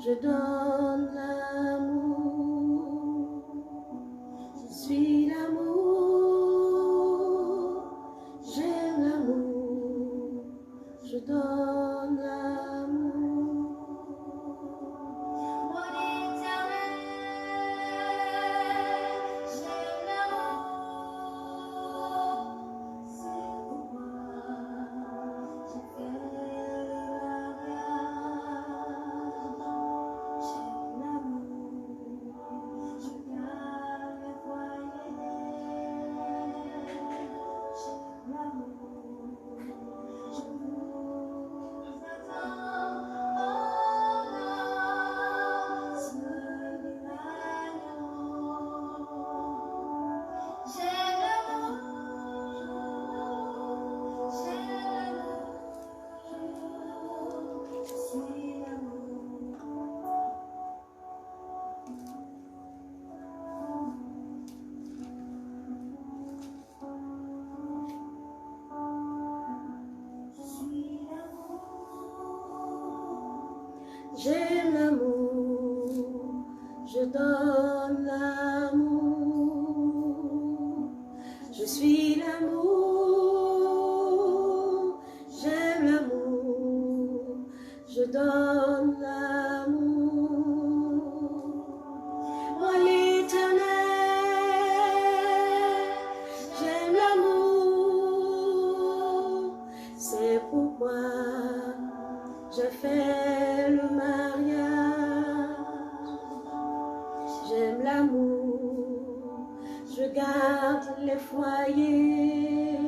je donne l'amour, je suis l'amour, j'aime l'amour, je donne l'amour. Mon éternel, j'aime l'amour, c'est pourquoi je fais le mariage. J'aime l'amour, je garde le foyer. J'aime l'amour, je vous attends. J'aime l'amour, je donne l'amour, je suis l'amour, j'aime l'amour, je donne l'amour. Moi l'Éternel, j'aime l'amour, c'est pourquoi je fais le mariage. J'aime l'amour, je garde les foyers.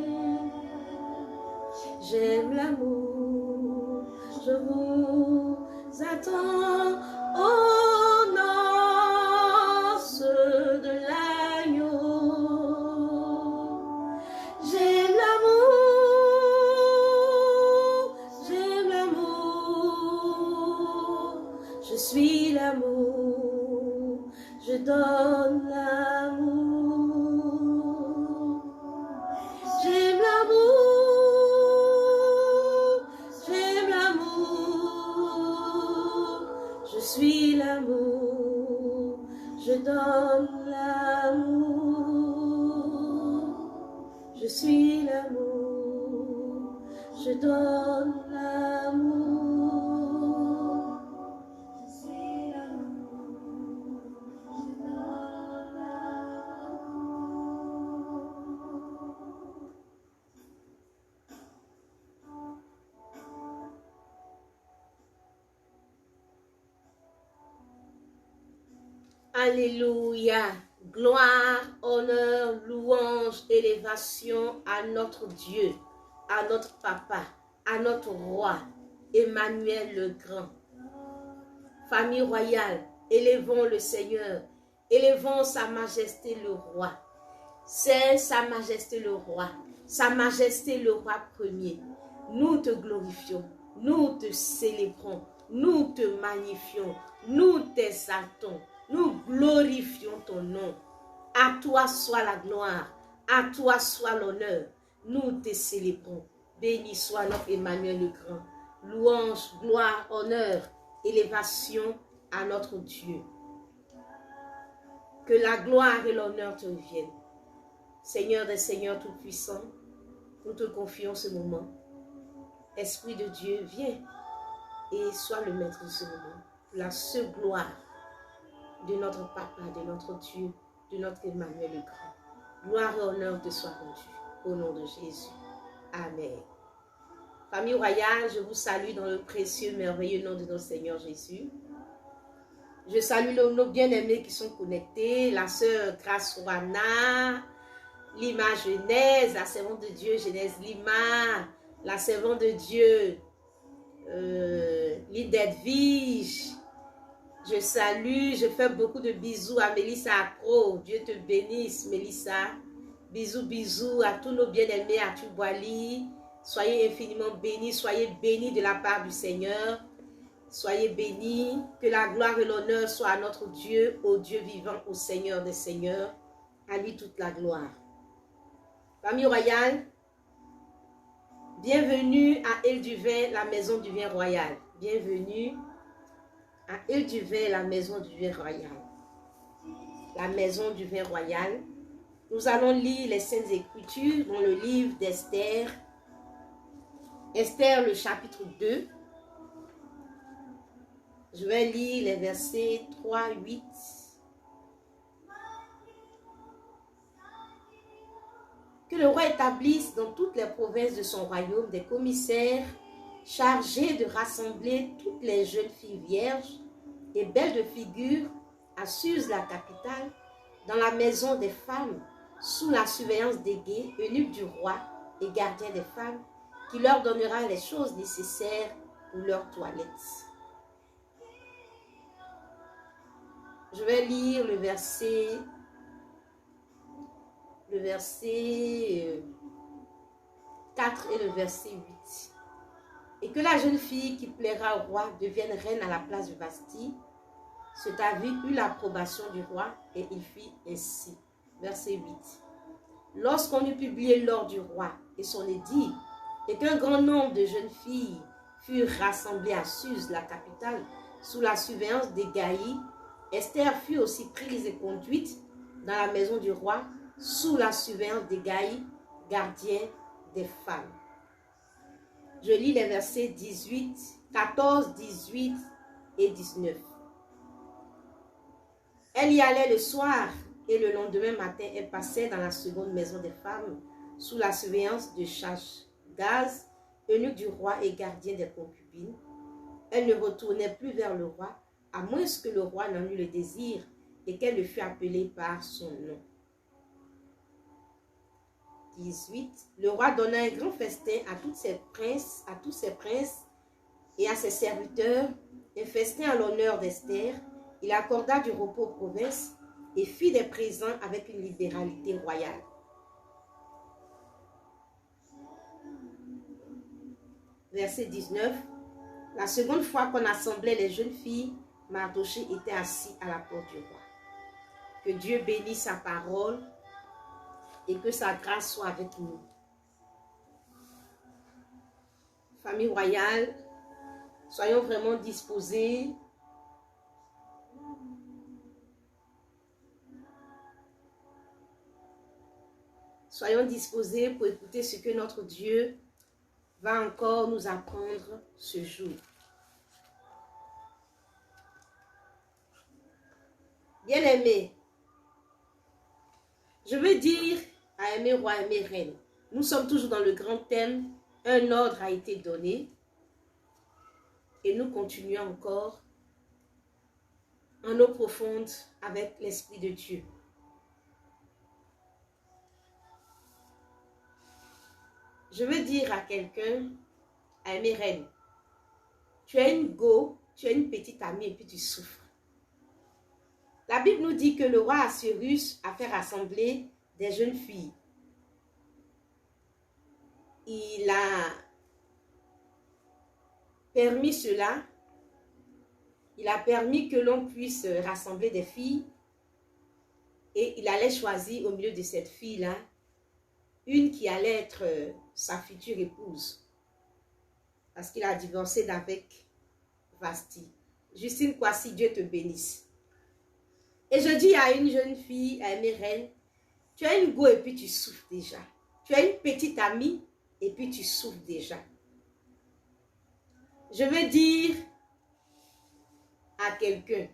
J'aime l'amour, je vous attends aux noces de l'agneau. J'aime l'amour, j'aime l'amour, je suis l'amour, je donne l'amour. J'aime l'amour, j'aime l'amour, je suis l'amour, je donne l'amour. Je suis l'amour, je donne l'amour. Je suis l'amour, je donne l'amour. Alléluia, gloire, honneur, louange, élévation à notre Dieu, à notre Papa, à notre Roi, Emmanuel le Grand. Famille royale, élevons le Seigneur, élevons sa majesté le Roi. C'est sa majesté le Roi, sa majesté le Roi premier. Nous te glorifions, nous te célébrons, nous te magnifions, nous t'exaltons, nous glorifions ton nom. À toi soit la gloire, à toi soit l'honneur, nous te célébrons. Béni soit notre Emmanuel le Grand. Louange, gloire, honneur, élévation à notre Dieu. Que la gloire et l'honneur te reviennent. Seigneur des Seigneurs Tout-Puissant, nous te confions ce moment. Esprit de Dieu, viens et sois le maître de ce moment. La seule gloire de notre Papa, de notre Dieu, de notre Emmanuel le Grand. Gloire et honneur te soient rendus. Au nom de Jésus. Amen. Famille royale, je vous salue dans le précieux, merveilleux nom de notre Seigneur Jésus. Je salue nos bien-aimés qui sont connectés, la sœur Grâce Wana, Lima Genèse, la servante de Dieu Genèse Lima, la servante de Dieu Lidette Vige. Je salue, je fais beaucoup de bisous à Mélissa Accro. Dieu te bénisse, Mélissa. Bisous, bisous à tous nos bien-aimés à Tubwali. Soyez infiniment bénis, soyez bénis de la part du Seigneur. Soyez bénis, que la gloire et l'honneur soient à notre Dieu, au Dieu vivant, au Seigneur des Seigneurs. À lui toute la gloire. Famille royale, bienvenue à El du Vin, la maison du vin royal. Bienvenue à à Île du Vin, la maison du vin royal. La maison du vin royal. Nous allons lire les Saintes Écritures dans le livre d'Esther. Esther, le chapitre 2. Je vais lire les versets 3, 8. Que le roi établisse dans toutes les provinces de son royaume des commissaires chargés de rassembler toutes les jeunes filles vierges et belles de figure à Suse, la capitale, dans la maison des femmes, sous la surveillance des guets, eunuques du roi et gardiens des femmes, qui leur donnera les choses nécessaires pour leur toilette. Je vais lire le verset 4 et le verset 8. Et que la jeune fille qui plaira au roi devienne reine à la place de Vasti. Cet avis eut l'approbation du roi et il fit ainsi. Verset 8. Lorsqu'on eut publié l'ordre du roi et son édit, et qu'un grand nombre de jeunes filles furent rassemblées à Suse, la capitale, sous la surveillance des Gaïs, Esther fut aussi prise et conduite dans la maison du roi, sous la surveillance des Gaïs, gardiens des femmes. Je lis les versets 14, 18 et 19. Elle y allait le soir et le lendemain matin, elle passait dans la seconde maison des femmes, sous la surveillance de Shashgaz, eunuque du roi et gardien des concubines. Elle ne retournait plus vers le roi, à moins que le roi n'en eût le désir et qu'elle ne fût appelée par son nom. 18. Le roi donna un grand festin à tous ses princes et à ses serviteurs, un festin à l'honneur d'Esther. Il accorda du repos aux provinces et fit des présents avec une libéralité royale. Verset 19. La seconde fois qu'on assemblait les jeunes filles, Mardochée était assis à la porte du roi. Que Dieu bénisse sa parole et que sa grâce soit avec nous. Famille royale, soyons vraiment disposés pour écouter ce que notre Dieu va encore nous apprendre ce jour. Bien-aimés, je veux dire à aimer roi, aimer reine. Nous sommes toujours dans le grand thème, un ordre a été donné et nous continuons encore en eau profonde avec l'Esprit de Dieu. Je veux dire à quelqu'un, à aimer reine, tu as une go, tu as une petite amie et puis tu souffres. La Bible nous dit que le roi Assuérus a fait rassembler des jeunes filles. Il a permis cela. Il a permis que l'on puisse rassembler des filles. Et il allait choisir au milieu de cette fille-là une qui allait être sa future épouse. Parce qu'il a divorcé d'avec Vasti. Justine Kwasi, Dieu te bénisse. Et je dis à une jeune fille, à mes reines, tu as une go et puis tu souffres déjà. Tu as une petite amie et puis tu souffres déjà. Je veux dire à quelqu'un,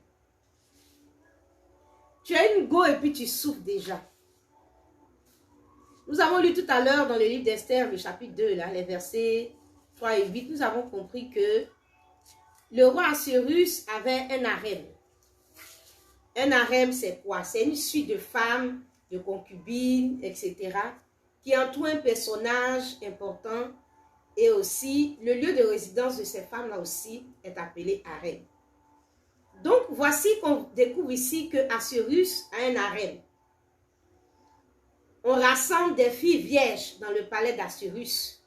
tu as une go et puis tu souffres déjà. Nous avons lu tout à l'heure dans le livre d'Esther, le chapitre 2, là, les versets 3 et 8, nous avons compris que le roi Assuérus avait un harem. Un harem, c'est quoi? C'est une suite de femmes, de concubines, etc. qui entoure un personnage important et aussi le lieu de résidence de ces femmes-là aussi est appelé harem. Donc, voici qu'on découvre ici que Assuérus a un harem. On rassemble des filles vierges dans le palais d'Assuérus.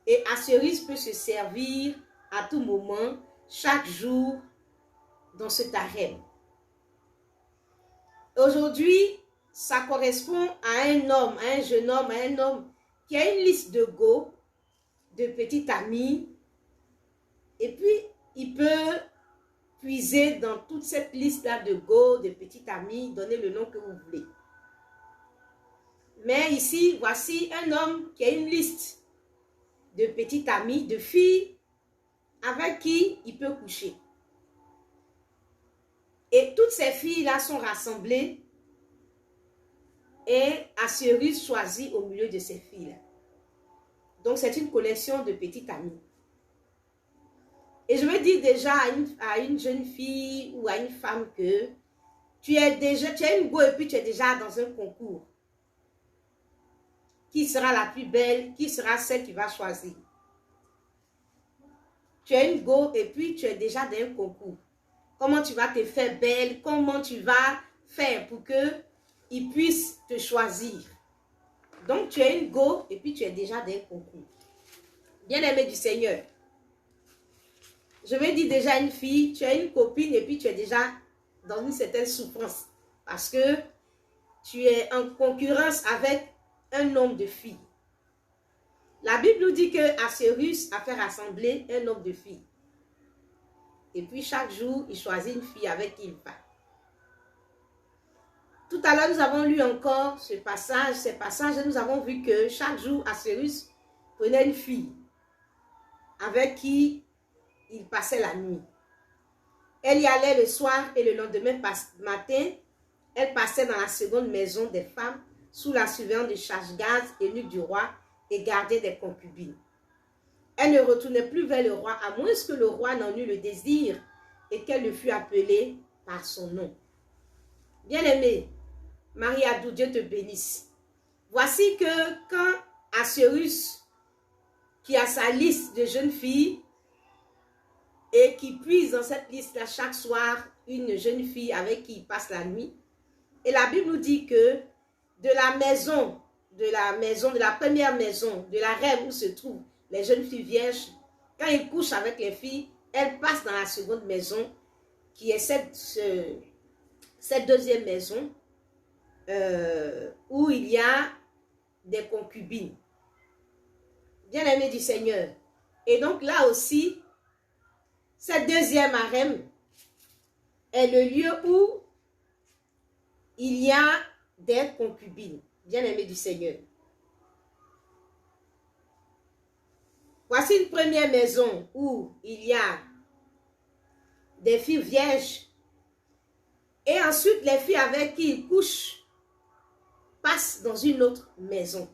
Et Assuérus peut se servir à tout moment, chaque jour, dans cet harem. Aujourd'hui, ça correspond à un homme, à un jeune homme, à un homme qui a une liste de go, de petites amies. Et puis, il peut puiser dans toute cette liste-là de go, de petits amis, donnez le nom que vous voulez. Mais ici, voici un homme qui a une liste de petits amis, de filles avec qui il peut coucher. Et toutes ces filles-là sont rassemblées et Assyrus choisit au milieu de ces filles-là. Donc, c'est une collection de petits amis. Et je veux dire déjà à une jeune fille ou à une femme que tu as une go et puis tu es déjà dans un concours. Qui sera la plus belle? Qui sera celle qui va choisir? Tu as une go et puis tu es déjà dans un concours. Comment tu vas te faire belle? Comment tu vas faire pour qu'ils puissent te choisir? Donc, tu as une go et puis tu es déjà dans un concours. Bien-aimé du Seigneur, je vais dire déjà à une fille, tu as une copine et puis tu es déjà dans une certaine souffrance parce que tu es en concurrence avec un nombre de filles. La Bible nous dit que Assyrus a fait rassembler un nombre de filles. Et puis chaque jour, il choisit une fille avec qui il va. Tout à l'heure, nous avons lu encore ces passages et nous avons vu que chaque jour, Assyrus prenait une fille avec qui il passait la nuit. Elle y allait le soir et le lendemain matin, elle passait dans la seconde maison des femmes sous la surveillance de Shashgaz, eunuque du roi, et gardait des concubines. Elle ne retournait plus vers le roi, à moins que le roi n'en eût le désir et qu'elle ne fût appelée par son nom. Bien-aimée, Marie-Adou, Dieu te bénisse. Voici que quand Assyrus, qui a sa liste de jeunes filles, et qui puise dans cette liste-là chaque soir une jeune fille avec qui il passe la nuit, et la Bible nous dit que de la première maison, de la reine où se trouvent les jeunes filles vierges, quand ils couchent avec les filles, elles passent dans la seconde maison, qui est cette deuxième maison, où il y a des concubines. Bien-aimés du Seigneur. Et donc là aussi, cette deuxième harem est le lieu où il y a des concubines. Bien-aimés du Seigneur. Voici une première maison où il y a des filles vierges. Et ensuite, les filles avec qui il couche passent dans une autre maison.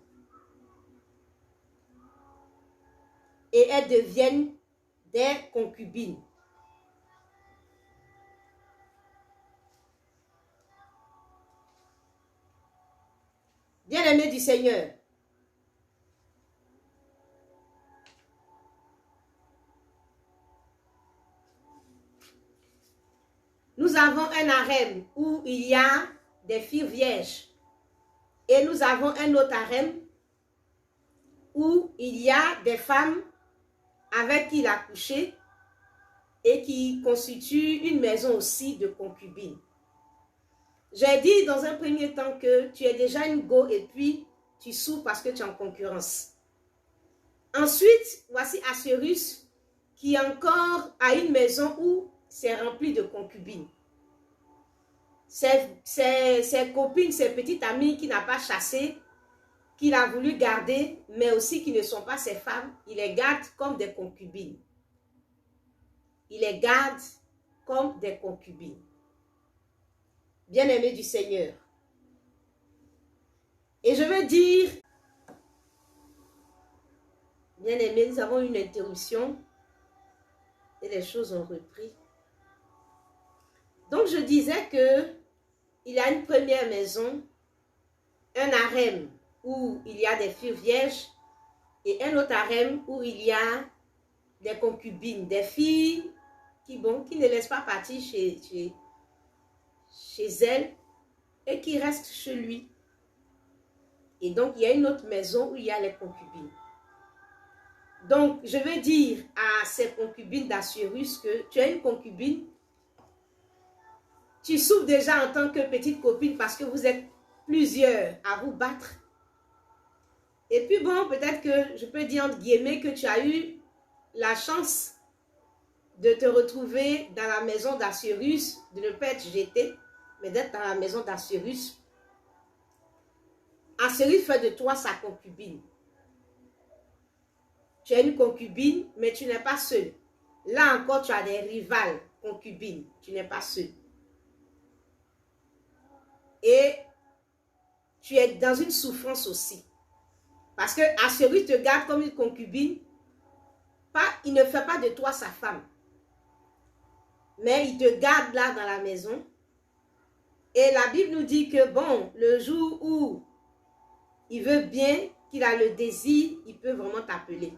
Et elles deviennent des concubines. Bien-aimés du Seigneur, nous avons un harem où il y a des filles vierges. Et nous avons un autre harem où il y a des femmes avec qui il a couché et qui constituent une maison aussi de concubines. J'ai dit dans un premier temps que tu es déjà une go et puis tu souffres parce que tu es en concurrence. Ensuite, voici Assyrus qui encore a une maison où c'est rempli de concubines. Ses copines, ses petites amies qu'il n'a pas chassées, qu'il a voulu garder, mais aussi qui ne sont pas ses femmes, il les garde comme des concubines. Il les garde comme des concubines. Bien-aimés du Seigneur. Et je veux dire, bien-aimés, nous avons une interruption et les choses ont repris. Donc je disais que il y a une première maison, un harem où il y a des filles vierges et un autre harem où il y a des concubines, des filles qui ne laissent pas partir chez elles et qui restent chez lui. Et donc, il y a une autre maison où il y a les concubines. Donc, je veux dire à ces concubines d'Assyrus que tu as une concubine, tu souffres déjà en tant que petite copine parce que vous êtes plusieurs à vous battre. Et puis bon, peut-être que je peux dire entre guillemets que tu as eu la chance de te retrouver dans la maison d'Assyrus, de ne pas être jeté, mais d'être dans la maison d'Assyrus. Assyrus fait de toi sa concubine. Tu es une concubine, mais tu n'es pas seule. Là encore, tu as des rivales concubines. Tu n'es pas seule. Et tu es dans une souffrance aussi. Parce que Assyrus te garde comme une concubine. Il ne fait pas de toi sa femme. Mais il te garde là dans la maison. Et la Bible nous dit que bon, le jour où il veut bien, qu'il a le désir, il peut vraiment t'appeler.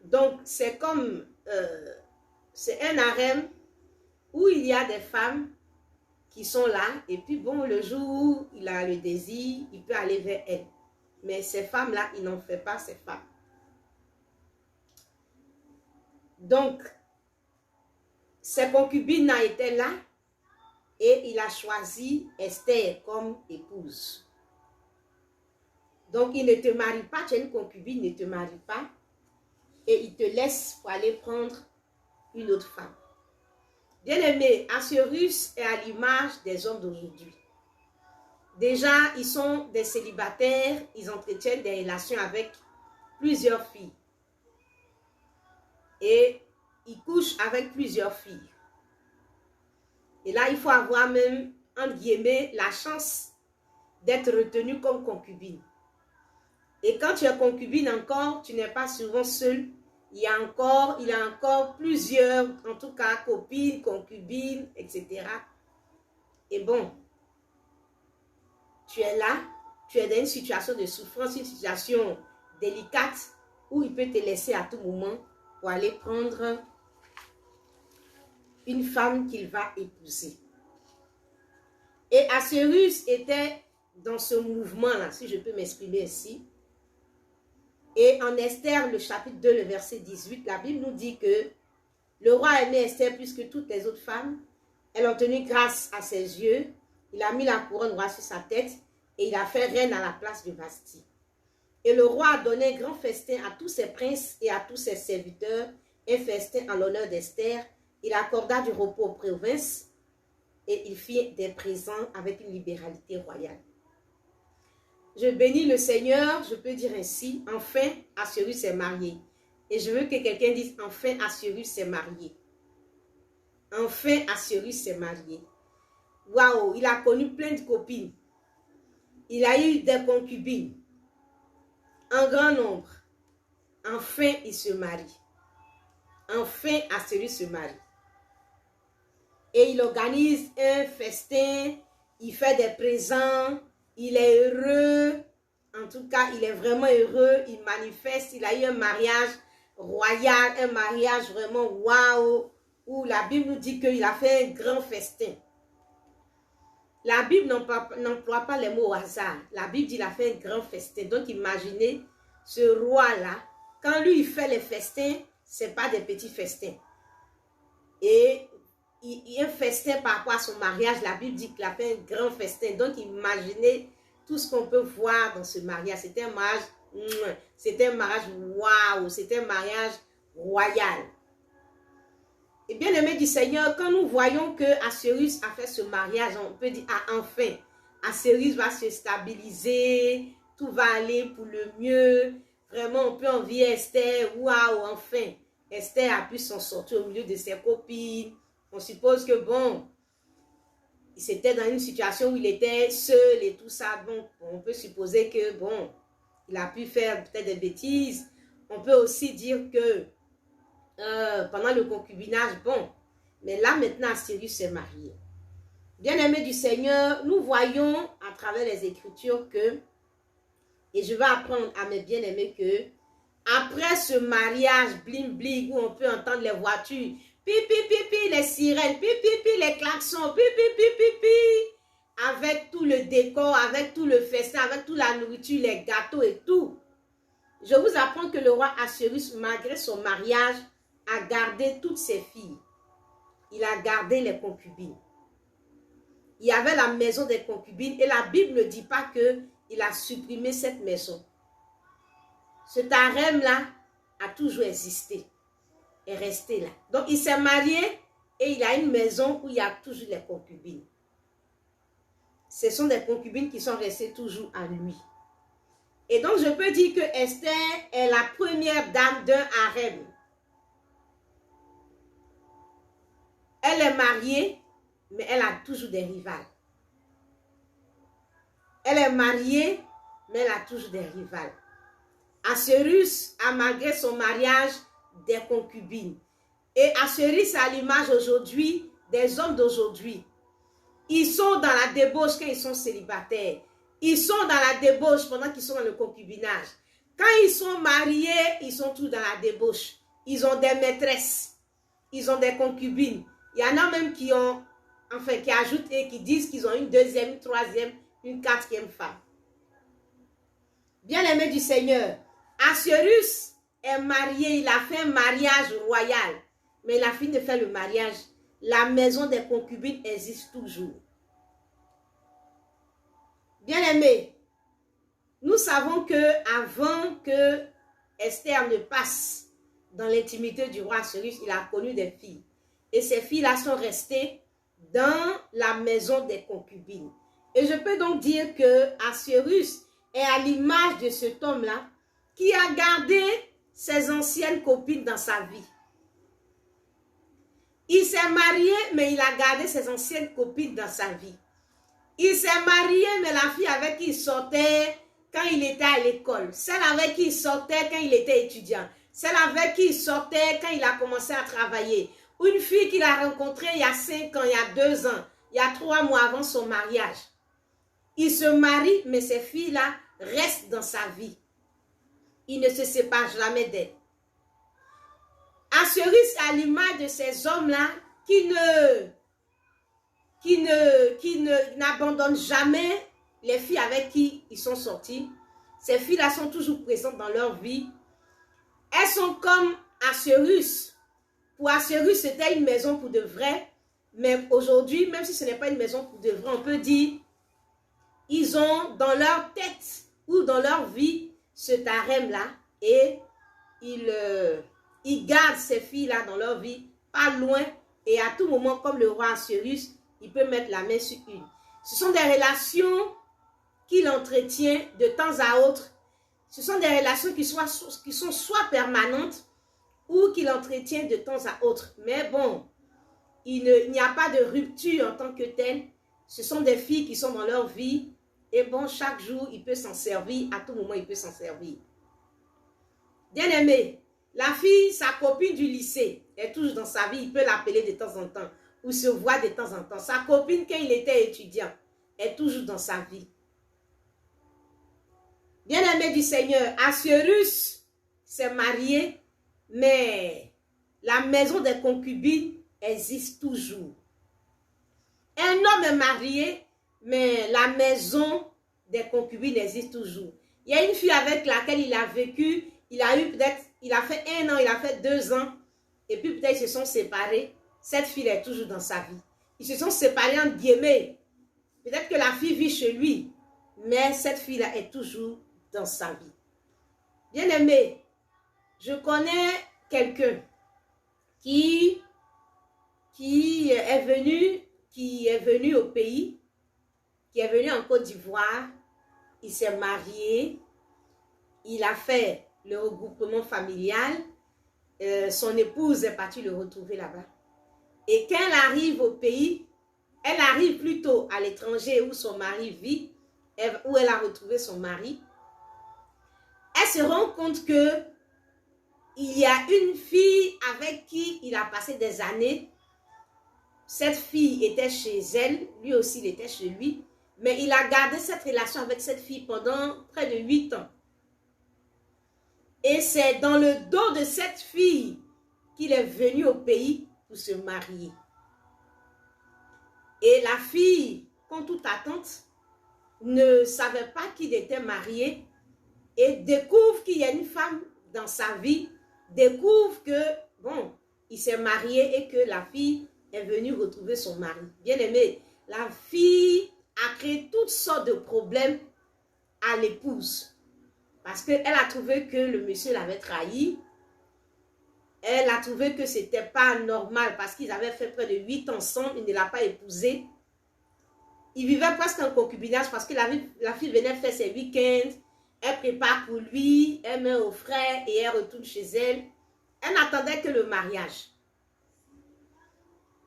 Donc, c'est comme, c'est un harem où il y a des femmes qui sont là. Et puis bon, le jour où il a le désir, il peut aller vers elles. Mais ces femmes-là, il n'en fait pas ces femmes. Donc, ses concubines étaient là et il a choisi Esther comme épouse. Donc, il ne te marie pas, tu es une concubine, il ne te marie pas et il te laisse pour aller prendre une autre femme. Bien-aimé, Assyrus est à l'image des hommes d'aujourd'hui. Déjà, ils sont des célibataires, ils entretiennent des relations avec plusieurs filles. Et ils couchent avec plusieurs filles. Et là, il faut avoir même, entre guillemets, la chance d'être retenu comme concubine. Et quand tu es concubine encore, tu n'es pas souvent seule. Il y a encore plusieurs, en tout cas, copines, concubines, etc. Et bon, tu es là, tu es dans une situation de souffrance, une situation délicate où il peut te laisser à tout moment pour aller prendre une femme qu'il va épouser. Et Assyrus était dans ce mouvement-là, si je peux m'exprimer ainsi. Et en Esther, le chapitre 2, le verset 18, la Bible nous dit que le roi aimait Esther plus que toutes les autres femmes. Elle a obtenu grâce à ses yeux. Il a mis la couronne royale sur sa tête et il a fait reine à la place de Vasthi. Et le roi a donné un grand festin à tous ses princes et à tous ses serviteurs, un festin en l'honneur d'Esther. Il accorda du repos aux provinces et il fit des présents avec une libéralité royale. Je bénis le Seigneur, je peux dire ainsi, enfin Assyrus est marié. Et je veux que quelqu'un dise, enfin Assyrus est marié. Enfin Assyrus est marié. Waouh, il a connu plein de copines. Il a eu des concubines. En grand nombre. Enfin, il se marie. Enfin, Assyrus se marie. Et il organise un festin, il fait des présents, il est heureux. En tout cas, il est vraiment heureux, il manifeste, il a eu un mariage royal, un mariage vraiment waouh, où la Bible nous dit qu'il a fait un grand festin. La Bible n'emploie pas les mots au hasard. La Bible dit qu'il a fait un grand festin. Donc, imaginez ce roi-là. Quand lui, il fait les festins, ce n'est pas des petits festins. Et un festin par rapport à son mariage, la Bible dit qu'il a fait un grand festin. Donc, imaginez tout ce qu'on peut voir dans ce mariage. C'était un mariage waouh, c'était un mariage royal. Et bien aimé du Seigneur, quand nous voyons que Assyrus a fait ce mariage, on peut dire, ah enfin, Assyrus va se stabiliser, tout va aller pour le mieux. Vraiment, on peut envier Esther, waouh, enfin, Esther a pu s'en sortir au milieu de ses copines. On suppose que bon, c'était dans une situation où il était seul et tout ça. Donc, on peut supposer que bon, il a pu faire peut-être des bêtises. On peut aussi dire que pendant le concubinage, bon, mais là maintenant Assyrus s'est marié. Bien-aimé du Seigneur, nous voyons à travers les Écritures que, et je vais apprendre à mes bien-aimés que, après ce mariage bling bling où on peut entendre les voitures, pipi pipi, les sirènes, pipi pipi, les klaxons, pipi pipi pipi, avec tout le décor, avec tout le festin, avec toute la nourriture, les gâteaux et tout. Je vous apprends que le roi Assyrus, malgré son mariage, a gardé toutes ses filles. Il a gardé les concubines. Il y avait la maison des concubines et la Bible ne dit pas qu'il a supprimé cette maison. Ce harem-là a toujours existé. est resté là. Donc, il s'est marié et il a une maison où il y a toujours les concubines. Ce sont des concubines qui sont restées toujours à lui. Et donc, je peux dire que Esther est la première dame d'un harem. Elle est mariée, mais elle a toujours des rivales. Elle est mariée, mais elle a toujours des rivales. Assuérus a, malgré son mariage, des concubines. Et Assuérus a l'image aujourd'hui des hommes d'aujourd'hui. Ils sont dans la débauche quand ils sont célibataires. Ils sont dans la débauche pendant qu'ils sont dans le concubinage. Quand ils sont mariés, ils sont tous dans la débauche. Ils ont des maîtresses. Ils ont des concubines. Il y en a même qui ont, enfin, qui ajoutent et qui disent qu'ils ont une deuxième, une troisième, une quatrième femme. Bien-aimé du Seigneur, Assuérus est marié, il a fait un mariage royal, mais il a fini de faire le mariage. La maison des concubines existe toujours. Bien-aimé, nous savons que avant que Esther ne passe dans l'intimité du roi Assuérus, il a connu des filles. Et ces filles-là sont restées dans la maison des concubines. Et je peux donc dire que Assuérus est à l'image de cet homme-là qui a gardé ses anciennes copines dans sa vie. Il s'est marié, mais il a gardé ses anciennes copines dans sa vie. Il s'est marié, mais la fille avec qui il sortait quand il était à l'école, celle avec qui il sortait quand il était étudiant, celle avec qui il sortait quand il a commencé à travailler, une fille qu'il a rencontrée il y a 5 ans, il y a 2 ans, il y a 3 mois avant son mariage. Il se marie, mais ces filles-là restent dans sa vie. Il ne se sépare jamais d'elles. Assuérus à l'image de ces hommes-là qui n'abandonnent jamais les filles avec qui ils sont sortis. Ces filles-là sont toujours présentes dans leur vie. Elles sont comme Assuérus. Pour Assuérus, c'était une maison pour de vrai. Mais aujourd'hui, même si ce n'est pas une maison pour de vrai, on peut dire ils ont dans leur tête ou dans leur vie ce harem-là et ils gardent ces filles-là dans leur vie, pas loin, et à tout moment, comme le roi Assuérus, il peut mettre la main sur une. Ce sont des relations qu'il entretient de temps à autre. Ce sont des relations qui sont soit permanentes ou qu'il entretient de temps à autre. Mais bon, il n'y a pas de rupture en tant que telle. Ce sont des filles qui sont dans leur vie. Et bon, chaque jour, il peut s'en servir. À tout moment, il peut s'en servir. Bien-aimé, la fille, sa copine du lycée, est toujours dans sa vie. Il peut l'appeler de temps en temps ou se voir de temps en temps. Sa copine, quand il était étudiant, est toujours dans sa vie. Bien-aimé du Seigneur, Assuérus s'est marié, mais la maison des concubines existe toujours. Un homme est marié, mais la maison des concubines existe toujours. Il y a une fille avec laquelle il a vécu, il a fait 1 an, il a fait 2 ans, et puis peut-être ils se sont séparés. Cette fille est toujours dans sa vie. Ils se sont séparés en guillemets. Peut-être que la fille vit chez lui, mais cette fille-là est toujours dans sa vie. Bien-aimé, je connais quelqu'un qui est venu au pays, qui est venu en Côte d'Ivoire, il s'est marié, il a fait le regroupement familial, son épouse est partie le retrouver là-bas. Et quand elle arrive au pays, elle arrive plutôt à l'étranger où son mari vit, où elle a retrouvé son mari. Elle se rend compte que il y a une fille avec qui il a passé des années. Cette fille était chez elle, lui aussi il était chez lui, mais il a gardé cette relation avec cette fille pendant près de 8 ans. Et c'est dans le dos de cette fille qu'il est venu au pays pour se marier. Et la fille, contre toute attente, ne savait pas qu'il était marié et découvre qu'il y a une femme dans sa vie, découvre que, bon, il s'est marié et que la fille est venue retrouver son mari. Bien aimé, la fille a créé toutes sortes de problèmes à l'épouse parce qu'elle a trouvé que le monsieur l'avait trahi. Elle a trouvé que ce n'était pas normal parce qu'ils avaient fait près de 8 ans ensemble, il ne l'a pas épousée. Il vivait presque en concubinage parce que la fille venait faire ses week-ends, elle prépare pour lui, elle met au frais et elle retourne chez elle. Elle n'attendait que le mariage.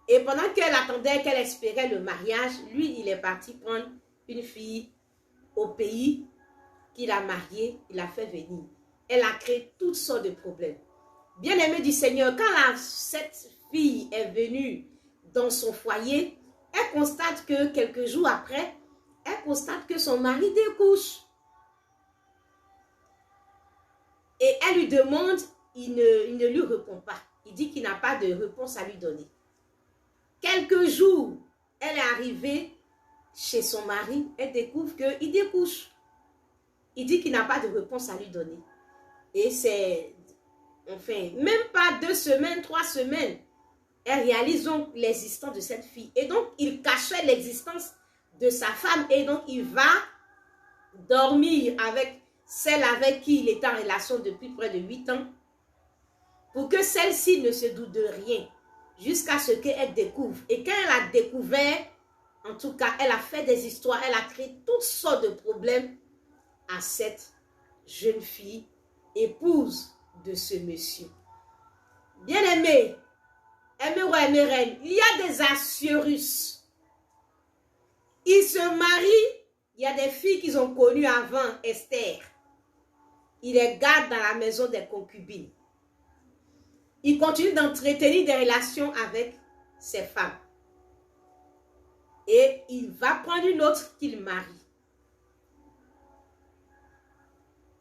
Et pendant qu'elle attendait, qu'elle espérait le mariage, lui, il est parti prendre une fille au pays qu'il a mariée, il a fait venir. Elle a créé toutes sortes de problèmes. Bien-aimé du Seigneur, quand cette fille est venue dans son foyer, elle constate que quelques jours après, elle constate que son mari découche. Et elle lui demande, il ne lui répond pas. Il dit qu'il n'a pas de réponse à lui donner. Quelques jours, elle est arrivée chez son mari, elle découvre qu'il découche. Il dit qu'il n'a pas de réponse à lui donner. Et c'est, enfin, même pas 2 semaines, 3 semaines, elle réalise donc l'existence de cette fille. Et donc, il cachait l'existence de sa femme. Et donc, il va dormir avec celle avec qui il est en relation depuis près de 8 ans. Pour que celle-ci ne se doute de rien. Jusqu'à ce qu'elle découvre. Et quand elle a découvert, en tout cas, elle a fait des histoires. Elle a créé toutes sortes de problèmes à cette jeune fille, épouse de ce monsieur. Bien-aimé, aimé, il y a des assurus. Ils se marient. Il y a des filles qu'ils ont connues avant Esther. Ils les gardent dans la maison des concubines. Ils continuent d'entretenir des relations avec ces femmes. Et il va prendre une autre qu'il marie.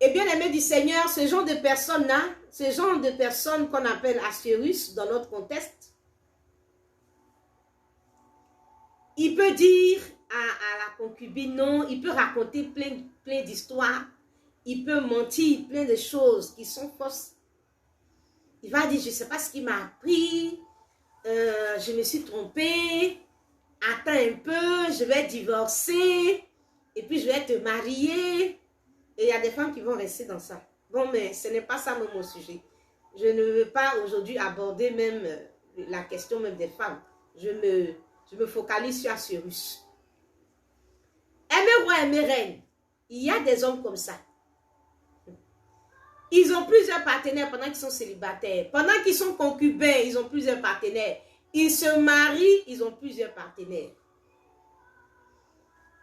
Et bien aimé du Seigneur, ce genre de personnes-là, ce genre de personnes qu'on appelle assurus dans notre contexte, il peut dire à la concubine non, il peut raconter plein d'histoires, il peut mentir plein de choses qui sont fausses. Il va dire, je ne sais pas ce qui m'a appris, je me suis trompée, attends un peu, je vais divorcer, et puis je vais te marier. Et il y a des femmes qui vont rester dans ça. Bon, mais ce n'est pas ça même mon sujet. Je ne veux pas aujourd'hui aborder même la question même des femmes. Je me focalise sur Assurus. Aimez roi, aimez reine. Il y a des hommes comme ça. Ils ont plusieurs partenaires pendant qu'ils sont célibataires. Pendant qu'ils sont concubins, ils ont plusieurs partenaires. Ils se marient, ils ont plusieurs partenaires.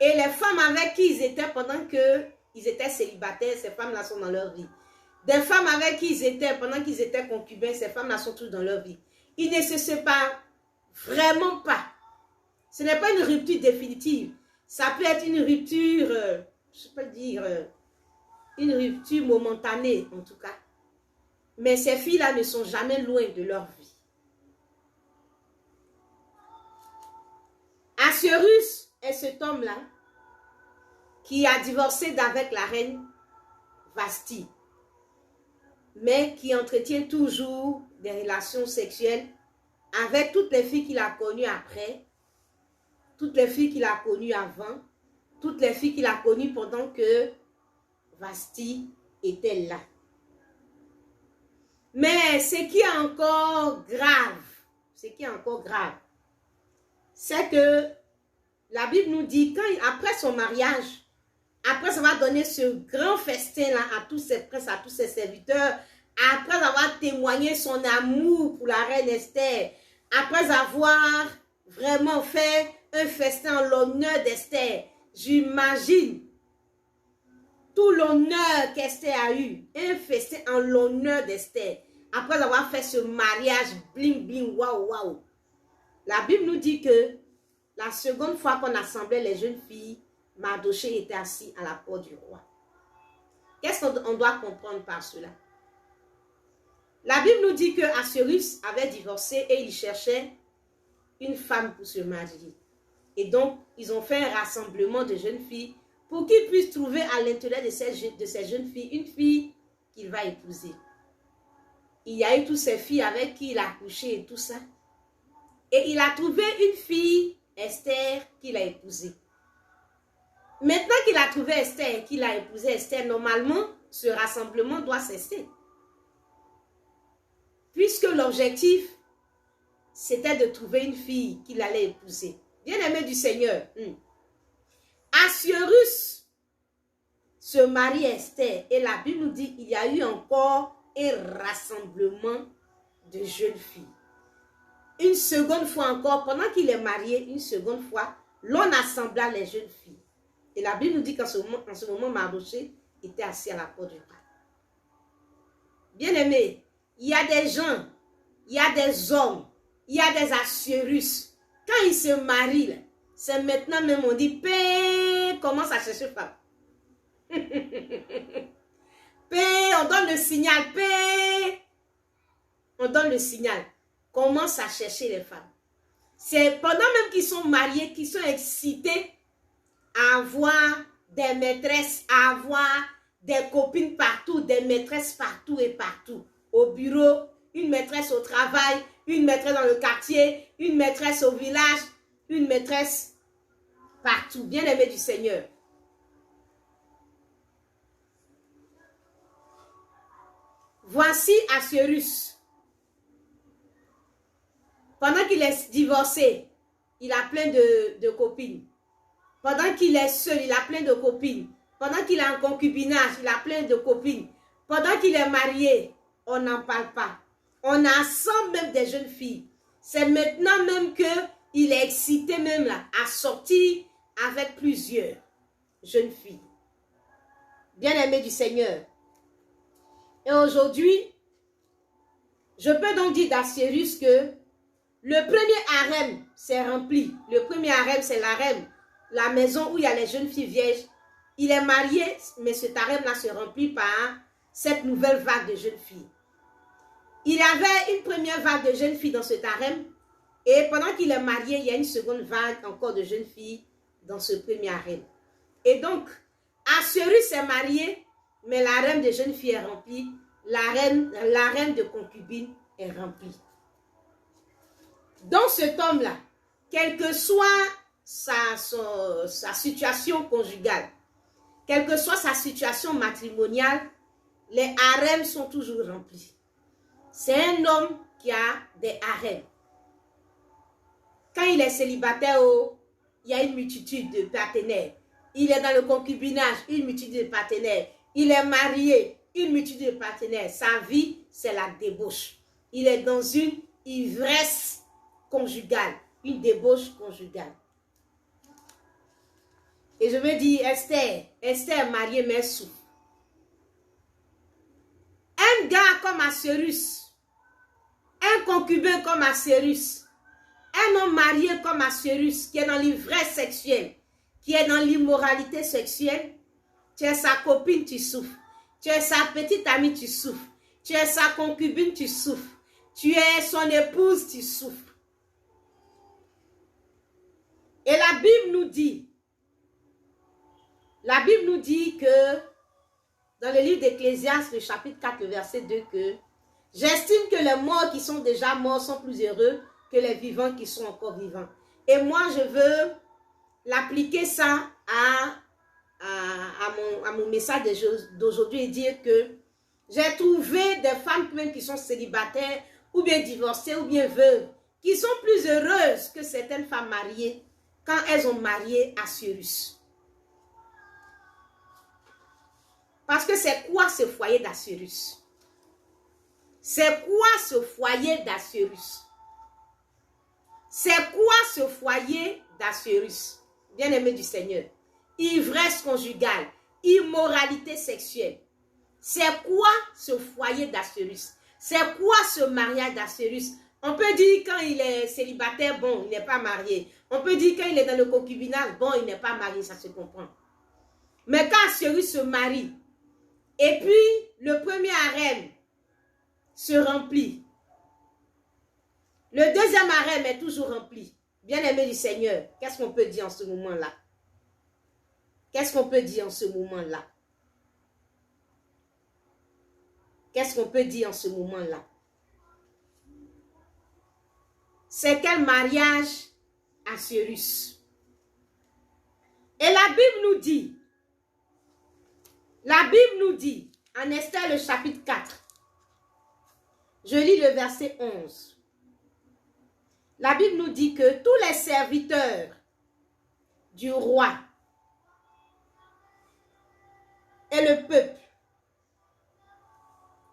Et les femmes avec qui ils étaient pendant qu'ils étaient célibataires, ces femmes-là sont dans leur vie. Des femmes avec qui ils étaient pendant qu'ils étaient concubins, ces femmes-là sont toutes dans leur vie. Ils ne se séparent vraiment pas. Ce n'est pas une rupture définitive. Ça peut être une rupture, je peux dire, une rupture momentanée en tout cas. Mais ces filles-là ne sont jamais loin de leur vie. Assurus est cet homme-là qui a divorcé d'avec la reine Vasti, mais qui entretient toujours des relations sexuelles avec toutes les filles qu'il a connues après, toutes les filles qu'il a connues avant, toutes les filles qu'il a connues pendant que Vasti était là. Mais ce qui est encore grave, c'est que la Bible nous dit après son mariage, après avoir donné ce grand festin-là à tous ses princes, à tous ses serviteurs, après avoir témoigné son amour pour la reine Esther, après avoir vraiment fait un festin en l'honneur d'Esther, j'imagine tout l'honneur qu'Esther a eu, un festin en l'honneur d'Esther, après avoir fait ce mariage bling bling, waouh waouh. La Bible nous dit que la seconde fois qu'on assemblait les jeunes filles, Mardochée était assis à la porte du roi. Qu'est-ce qu'on doit comprendre par cela? La Bible nous dit que Assuérus avait divorcé et il cherchait une femme pour se marier. Et donc, ils ont fait un rassemblement de jeunes filles pour qu'ils puissent trouver à l'intérieur de ces jeunes filles une fille qu'il va épouser. Il y a eu toutes ces filles avec qui il a couché et tout ça. Et il a trouvé une fille, Esther, qu'il a épousée. Maintenant qu'il a trouvé Esther, qu'il a épousé Esther, normalement, ce rassemblement doit cesser. puisque l'objectif, c'était de trouver une fille qu'il allait épouser. Bien-aimé du Seigneur. Assuérus se marie Esther. Et la Bible nous dit qu'il y a eu encore un rassemblement de jeunes filles. Une seconde fois encore, pendant qu'il est marié, une seconde fois, l'on assembla les jeunes filles. Et la Bible nous dit qu'en ce moment, Mardochée était assis à la porte du palais. Bien-aimé, il y a des gens, il y a des hommes, il y a des Assuérus. Quand ils se marient, c'est maintenant même on dit, paix, commence à chercher femme. Paix, on donne le signal, paix. On donne le signal. Commence à chercher les femmes. C'est pendant même qu'ils sont mariés, qu'ils sont excités à avoir des maîtresses, à avoir des copines partout, des maîtresses partout et partout. Au bureau, une maîtresse au travail, une maîtresse dans le quartier, une maîtresse au village, une maîtresse partout. Bien-aimé du Seigneur. Voici Assuérus. Pendant qu'il est divorcé, il a plein de copines. Pendant qu'il est seul, il a plein de copines. Pendant qu'il est en concubinage, il a plein de copines. Pendant qu'il est marié, on n'en parle pas. On assemble même des jeunes filles. C'est maintenant même qu'il est excité même là, à sortir avec plusieurs jeunes filles. Bien-aimés du Seigneur. Et aujourd'hui, je peux donc dire d'Assuérus que le premier harem s'est rempli. Le premier harem, c'est l'harem, la maison où il y a les jeunes filles vierges. Il est marié, mais cet harem-là se remplit par cette nouvelle vague de jeunes filles. Il y avait une première vague de jeunes filles dans cet harem. Et pendant qu'il est marié, il y a une seconde vague encore de jeunes filles dans ce premier harem. Et donc, Assuérus s'est marié, mais l'harem de jeunes filles est rempli. L'harem de concubines est rempli. Donc cet homme-là, quelle que soit sa situation conjugale, quelle que soit sa situation matrimoniale, les harems sont toujours remplis. C'est un homme qui a des harems. Quand il est célibataire, il y a une multitude de partenaires. Il est dans le concubinage, une multitude de partenaires. Il est marié, une multitude de partenaires. Sa vie, c'est la débauche. Il est dans une ivresse conjugale, une débauche conjugale. Et je me dis, Esther est mariée, mais elle souffre. Un gars comme Assuérus, un concubin comme Assuérus, un homme marié comme Assuérus, qui est dans l'ivresse sexuelle, qui est dans l'immoralité sexuelle, tu es sa copine, tu souffres. Tu es sa petite amie, tu souffres. Tu es sa concubine, tu souffres. Tu es son épouse, tu souffres. Et la Bible nous dit que dans le livre d'Ecclésiaste, le chapitre 4, le verset 2, que j'estime que les morts qui sont déjà morts sont plus heureux que les vivants qui sont encore vivants. Et moi, je veux l'appliquer ça à mon message d'aujourd'hui et dire que j'ai trouvé des femmes même qui sont célibataires ou bien divorcées ou bien veuves qui sont plus heureuses que certaines femmes mariées quand elles ont marié Assuérus. Parce que c'est quoi ce foyer d'Assuérus? C'est quoi ce foyer d'Assuérus? C'est quoi ce foyer d'Assuérus? Bien-aimé du Seigneur. Ivresse conjugale, immoralité sexuelle. C'est quoi ce foyer d'Assuérus? C'est quoi ce mariage d'Assuérus? On peut dire quand il est célibataire, bon, il n'est pas marié. On peut dire quand il est dans le concubinage, bon, il n'est pas marié, ça se comprend. Mais quand Assuérus se marie, et puis le premier harem se remplit, le deuxième harem est toujours rempli. Bien-aimé du Seigneur, qu'est-ce qu'on peut dire en ce moment-là? Qu'est-ce qu'on peut dire en ce moment-là? Qu'est-ce qu'on peut dire en ce moment-là? C'est quel mariage Assuérus? Et la Bible nous dit, en Esther le chapitre 4, Je lis le verset 11. La Bible nous dit que tous les serviteurs du roi et le peuple,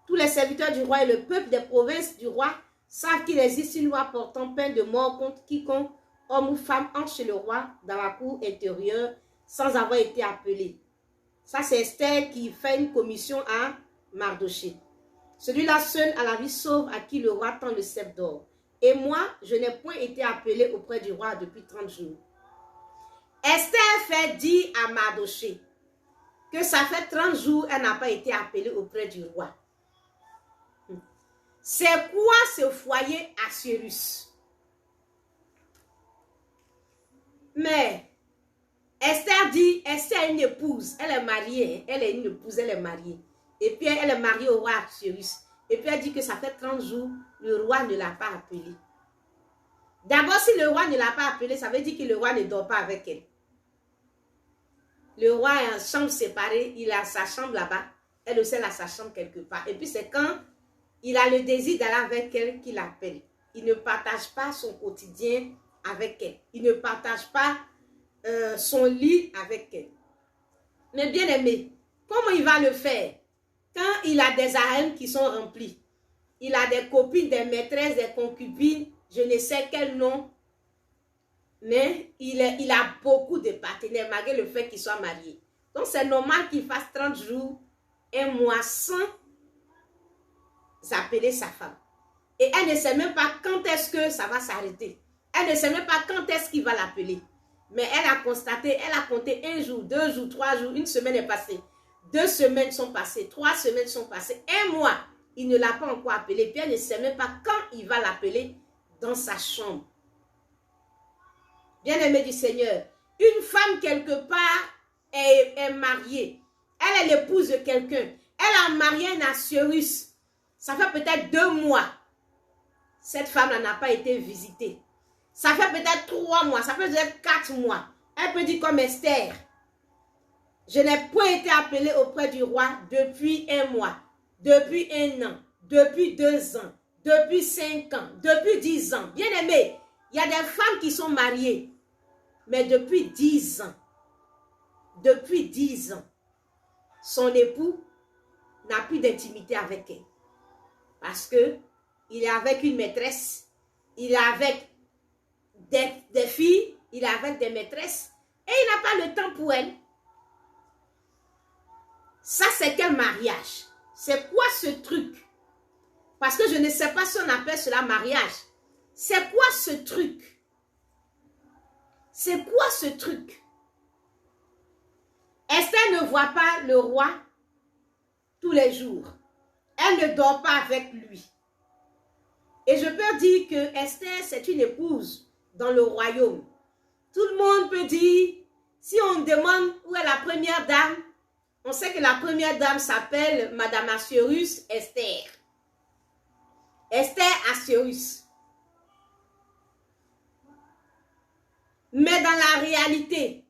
tous les serviteurs du roi et le peuple des provinces du roi savent qu'il existe une loi portant peine de mort contre quiconque, homme ou femme, entre chez le roi dans la cour intérieure sans avoir été appelé. Ça, c'est Esther qui fait une commission à Mardochée. Celui-là seul a la vie sauve à qui le roi tend le sceptre d'or. Et moi, je n'ai point été appelé auprès du roi depuis 30 jours. Esther fait dire à Mardochée que ça fait 30 jours elle n'a pas été appelée auprès du roi. C'est quoi ce foyer Assuérus? Mais Esther dit, Esther est une épouse, elle est mariée, elle est une épouse, elle est mariée. Et puis elle est mariée au roi Assuérus. Et puis elle dit que ça fait 30 jours, le roi ne l'a pas appelée. D'abord, si le roi ne l'a pas appelée, ça veut dire que le roi ne dort pas avec elle. Le roi a une chambre séparée, il a sa chambre là-bas, elle aussi elle a sa chambre quelque part. Et puis c'est quand il a le désir d'aller avec elle qu'il l'appelle. Il ne partage pas son quotidien avec elle. Il ne partage pas son lit avec elle. Mais bien aimé, comment il va le faire? Quand il a des harennes qui sont remplis, il a des copines, des maîtresses, des concubines, je ne sais quel nom, mais il a beaucoup de partenaires malgré le fait qu'il soit marié. Donc c'est normal qu'il fasse 30 jours, un mois sans appeler sa femme. Et elle ne sait même pas quand est-ce que ça va s'arrêter. Elle ne sait même pas quand est-ce qu'il va l'appeler. Mais elle a constaté, elle a compté 1 jour, 2 jours, 3 jours, une semaine est passée. 2 semaines sont passées, 3 semaines sont passées, 1 mois. Il ne l'a pas encore appelé. Puis elle ne sait même pas quand il va l'appeler dans sa chambre. Bien-aimé du Seigneur, une femme quelque part est mariée. Elle est l'épouse de quelqu'un. Elle a marié un Assuérus. Ça fait peut-être 2 mois. Cette femme n'a pas été visitée. Ça fait peut-être 3 mois. Ça fait peut-être 4 mois. Elle peut dire comme Esther. Je n'ai point été appelée auprès du roi depuis 1 mois, depuis 1 an, depuis 2 ans, depuis 5 ans, depuis 10 ans. Bien aimé, il y a des femmes qui sont mariées. Mais depuis 10 ans, son époux n'a plus d'intimité avec elle. Parce que il est avec une maîtresse, il est avec des filles, il est avec des maîtresses, et il n'a pas le temps pour elle. Ça, c'est quel mariage? C'est quoi ce truc? Parce que je ne sais pas si on appelle cela mariage. C'est quoi ce truc? C'est quoi ce truc? Esther ne voit pas le roi tous les jours. Elle ne dort pas avec lui. Et je peux dire que Esther, c'est une épouse dans le royaume. Tout le monde peut dire, si on demande où est la première dame, on sait que la première dame s'appelle Madame Assuérus Esther. Esther Assuérus. Mais dans la réalité,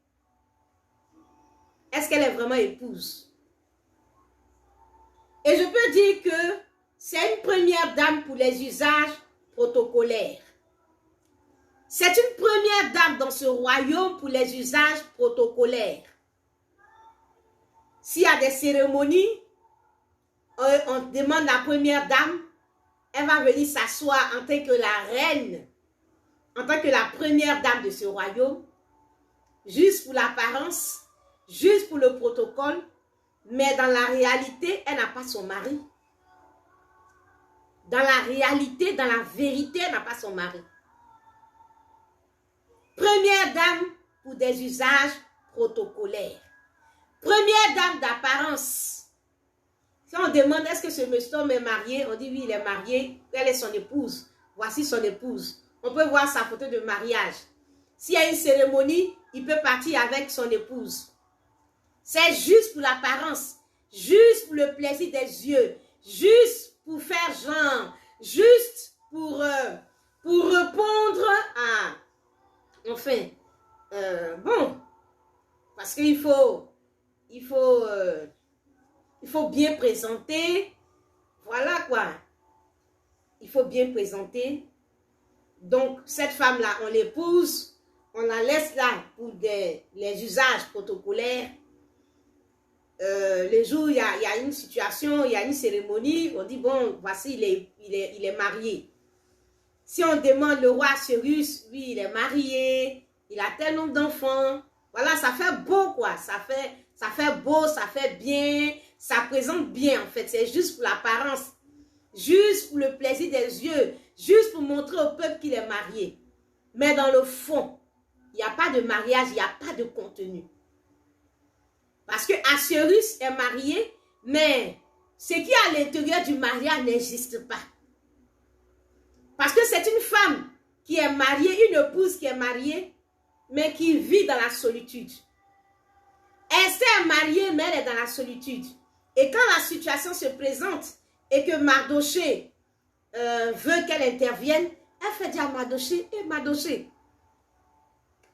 est-ce qu'elle est vraiment épouse? Et je peux dire que c'est une première dame pour les usages protocolaires. C'est une première dame dans ce royaume pour les usages protocolaires. S'il y a des cérémonies, on demande la première dame, elle va venir s'asseoir en tant que la reine, en tant que la première dame de ce royaume, juste pour l'apparence, juste pour le protocole, mais dans la réalité, elle n'a pas son mari. Dans la réalité, dans la vérité, elle n'a pas son mari. Première dame pour des usages protocolaires. Première dame d'apparence. Si on demande est-ce que ce monsieur est marié, on dit oui, il est marié, elle est son épouse. Voici son épouse. On peut voir sa photo de mariage. S'il y a une cérémonie, il peut partir avec son épouse. C'est juste pour l'apparence, juste pour le plaisir des yeux, juste pour faire genre, juste pour répondre à... Enfin, bon, parce qu'il faut bien présenter, voilà quoi. il faut bien présenter. Donc, cette femme-là, on l'épouse, on la laisse là pour les usages protocolaires. Les jours, il y a une situation, il y a une cérémonie, on dit, bon, voici, il est marié. Si on demande le roi Cyrus, oui, il est marié, il a tel nombre d'enfants. Voilà, ça fait beau, quoi. Ça fait beau, ça fait bien, ça présente bien, en fait. C'est juste pour l'apparence, juste pour le plaisir des yeux, juste pour montrer au peuple qu'il est marié. Mais dans le fond, il n'y a pas de mariage, il n'y a pas de contenu. Parce que Assuérus est marié, mais ce qui est à l'intérieur du mariage n'existe pas. Parce que c'est une femme qui est mariée, une épouse qui est mariée, mais qui vit dans la solitude. Esther est mariée, mais elle est dans la solitude. Et quand la situation se présente et que Mardoché veut qu'elle intervienne, elle fait dire à Mardoché, « Mardoché,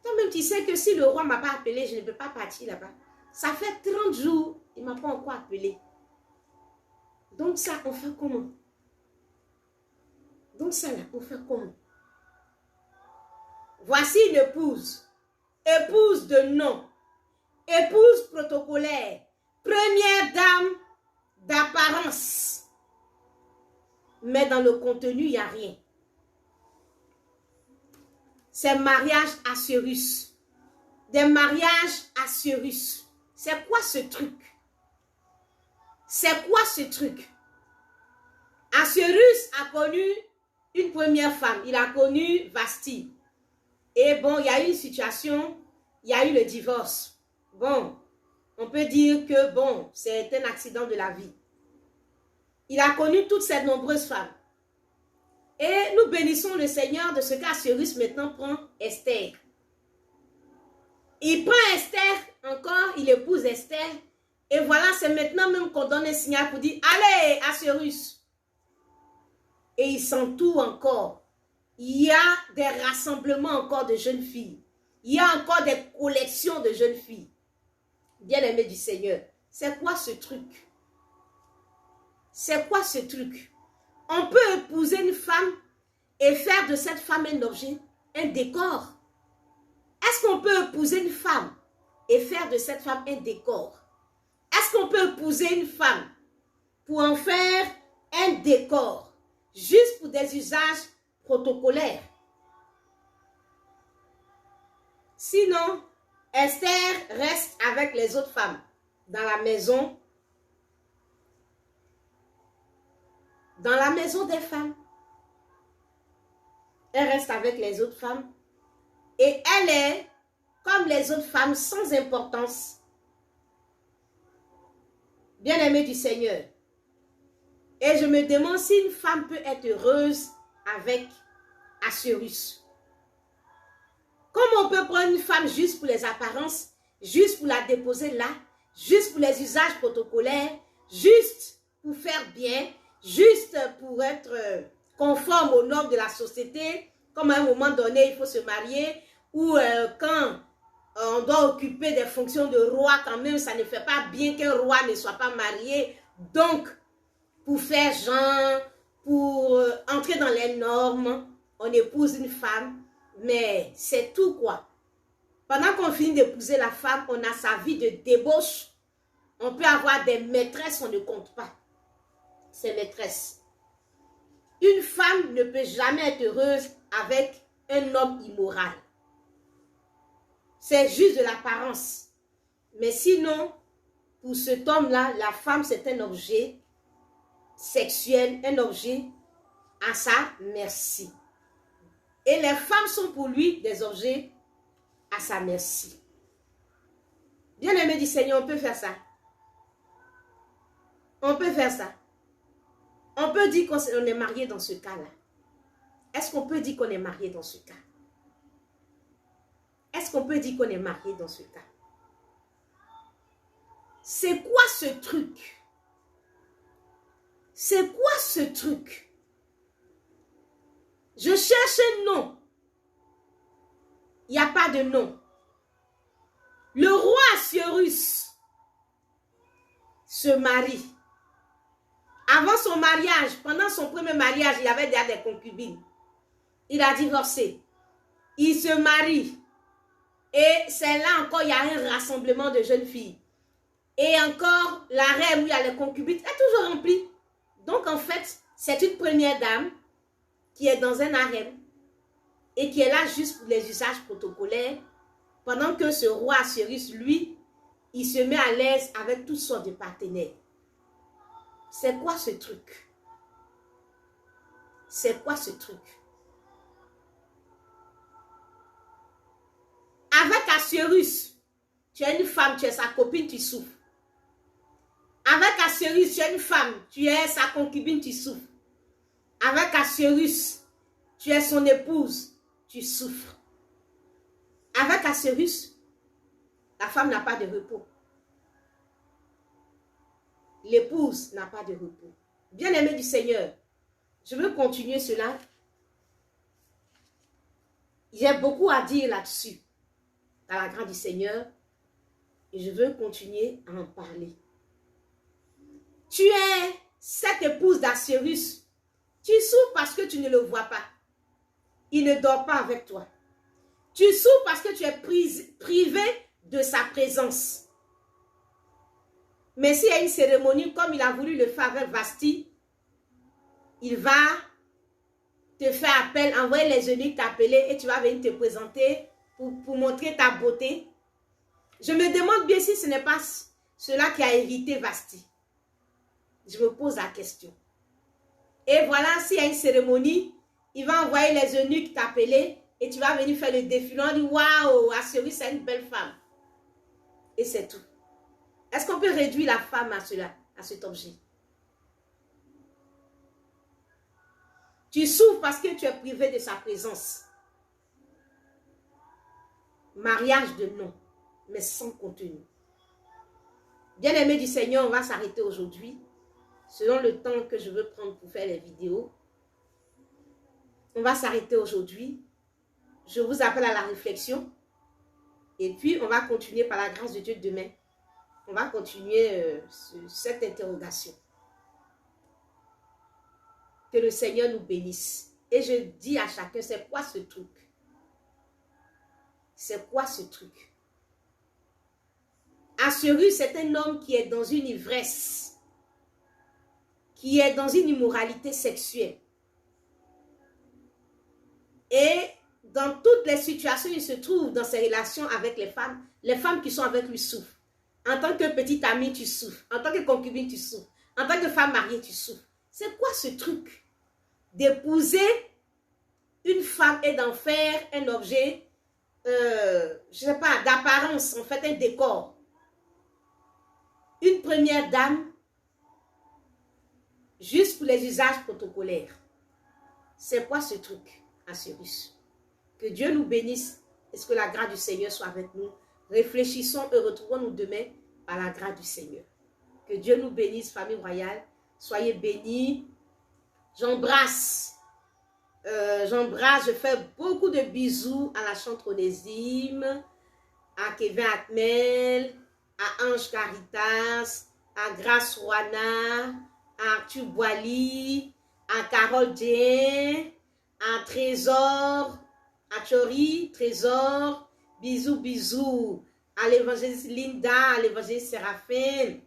toi-même tu sais que si le roi ne m'a pas appelé, je ne peux pas partir là-bas. Ça fait 30 jours, il ne m'a pas encore appelé. Donc ça, on fait comment? Donc ça, là, on fait comment? Voici une épouse. Épouse de nom. Épouse protocolaire. Première dame d'apparence. Mais dans le contenu, il n'y a rien. C'est mariage Assuérus. Des mariages Assuérus. C'est quoi ce truc? C'est quoi ce truc? Assuérus a connu une première femme. Il a connu Vasti. Et bon, il y a eu une situation, il y a eu le divorce. Bon, on peut dire que bon, c'est un accident de la vie. Il a connu toutes ces nombreuses femmes. Et nous bénissons le Seigneur de ce qu'Assuérus maintenant prend Esther. Il prend Esther encore, il épouse Esther. Et voilà, c'est maintenant même qu'on donne un signal pour dire, allez, Assuérus. Et il s'entoure encore. Il y a des rassemblements encore de jeunes filles. Il y a encore des collections de jeunes filles. Bien-aimés du Seigneur, c'est quoi ce truc? C'est quoi ce truc? On peut épouser une femme et faire de cette femme un objet, un décor. Est-ce qu'on peut épouser une femme et faire de cette femme un décor? Est-ce qu'on peut épouser une femme pour en faire un décor, juste pour des usages protocolaires? Sinon, Esther reste avec les autres femmes dans la maison des femmes. Elle reste avec les autres femmes et elle est comme les autres femmes sans importance. Bien-aimée du Seigneur. Et je me demande si une femme peut être heureuse avec Assuérus. Comment on peut prendre une femme juste pour les apparences, juste pour la déposer là, juste pour les usages protocolaires, juste pour faire bien, juste pour être conforme aux normes de la société, comme à un moment donné il faut se marier, ou quand on doit occuper des fonctions de roi, quand même ça ne fait pas bien qu'un roi ne soit pas marié. Donc, pour faire genre, pour entrer dans les normes, on épouse une femme, mais c'est tout quoi. Pendant qu'on finit d'épouser la femme, on a sa vie de débauche. On peut avoir des maîtresses, on ne compte pas ces maîtresses. Une femme ne peut jamais être heureuse avec un homme immoral. C'est juste de l'apparence. Mais sinon, pour cet homme-là, la femme, c'est un objet sexuel, un objet à sa merci. Et les femmes sont pour lui des objets à sa merci. Bien-aimé du Seigneur, on peut faire ça. On peut faire ça. On peut dire qu'on est marié dans ce cas-là. Est-ce qu'on peut dire qu'on est marié dans ce cas? Est-ce qu'on peut dire qu'on est marié dans ce cas? C'est quoi ce truc? C'est quoi ce truc? Je cherche un nom. Il n'y a pas de nom. Le roi Assuérus se marie Avant son mariage, pendant son premier mariage, il avait déjà des concubines. Il a divorcé. Il se marie. Et c'est là encore, il y a un rassemblement de jeunes filles. Et encore, l'harem où il y a les concubines est toujours rempli. Donc en fait, c'est une première dame qui est dans un harem et qui est là juste pour les usages protocolaires, pendant que ce roi Assuérus, lui, il se met à l'aise avec toutes sortes de partenaires. C'est quoi ce truc? C'est quoi ce truc? Avec Assuérus, tu es une femme, tu es sa copine, tu souffres. Avec Assuérus, tu es une femme, tu es sa concubine, tu souffres. Avec Assuérus, tu es son épouse, tu souffres. Avec Assuérus, la femme n'a pas de repos. L'épouse n'a pas de repos. Bien-aimé du Seigneur, je veux continuer cela. J'ai beaucoup à dire là-dessus, dans la grâce du Seigneur, et je veux continuer à en parler. Tu es cette épouse d'Assuérus. Tu souffres parce que tu ne le vois pas. Il ne dort pas avec toi. Tu souffres parce que tu es privé de sa présence. Mais s'il y a une cérémonie, comme il a voulu le faire avec Vasti, il va te faire appel, envoyer les eunuques t'appeler et tu vas venir te présenter pour montrer ta beauté. Je me demande bien si ce n'est pas cela qui a évité Vasti. Je me pose la question. Et voilà, s'il y a une cérémonie, il va envoyer les eunuques t'appeler et tu vas venir faire le défilé. On dit, waouh, Assuérus, c'est une belle femme. Et c'est tout. Est-ce qu'on peut réduire la femme à cela, à cet objet? Tu souffres parce que tu es privé de sa présence. Mariage de nom, mais sans contenu. Bien-aimé du Seigneur, on va s'arrêter aujourd'hui. Selon le temps que je veux prendre pour faire les vidéos. On va s'arrêter aujourd'hui. Je vous appelle à la réflexion. Et puis, on va continuer par la grâce de Dieu demain. On va continuer cette interrogation. Que le Seigneur nous bénisse. Et je dis à chacun, c'est quoi ce truc? C'est quoi ce truc? Assuérus, c'est un homme qui est dans une ivresse. Qui est dans une immoralité sexuelle. Et dans toutes les situations, il se trouve dans ses relations avec les femmes qui sont avec lui souffrent. En tant que petite amie, tu souffres. En tant que concubine, tu souffres. En tant que femme mariée, tu souffres. C'est quoi ce truc d'épouser une femme et d'en faire un objet, je ne sais pas, d'apparence, en fait, un décor. Une première dame, juste pour les usages protocolaires. C'est quoi ce truc, Assuérus? Que Dieu nous bénisse et que la grâce du Seigneur soit avec nous. Réfléchissons et retrouvons-nous demain par la grâce du Seigneur. Que Dieu nous bénisse, famille royale. Soyez bénis. J'embrasse, je fais beaucoup de bisous à la chante Onésime, à Kevin Atmel, à Ange Caritas, à Grace Rouana, à Arthur Boily, à Carole Dien, à Trésor, à Chori, Trésor, bisous, bisous, à l'évangéliste Linda, à l'évangéliste Séraphin,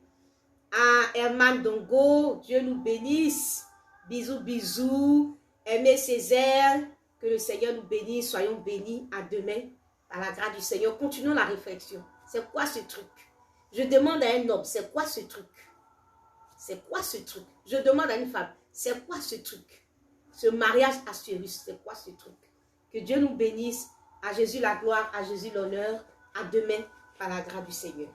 à Herman Dongo, Dieu nous bénisse, bisous, bisous, Aimé Césaire, que le Seigneur nous bénisse, soyons bénis, à demain, par la grâce du Seigneur. Continuons la réflexion, c'est quoi ce truc? Je demande à un homme, c'est quoi ce truc? C'est quoi ce truc? Je demande à une femme, c'est quoi ce truc? Ce mariage Assuérus, c'est quoi ce truc? Que Dieu nous bénisse. À Jésus la gloire, à Jésus l'honneur. À demain, par la grâce du Seigneur.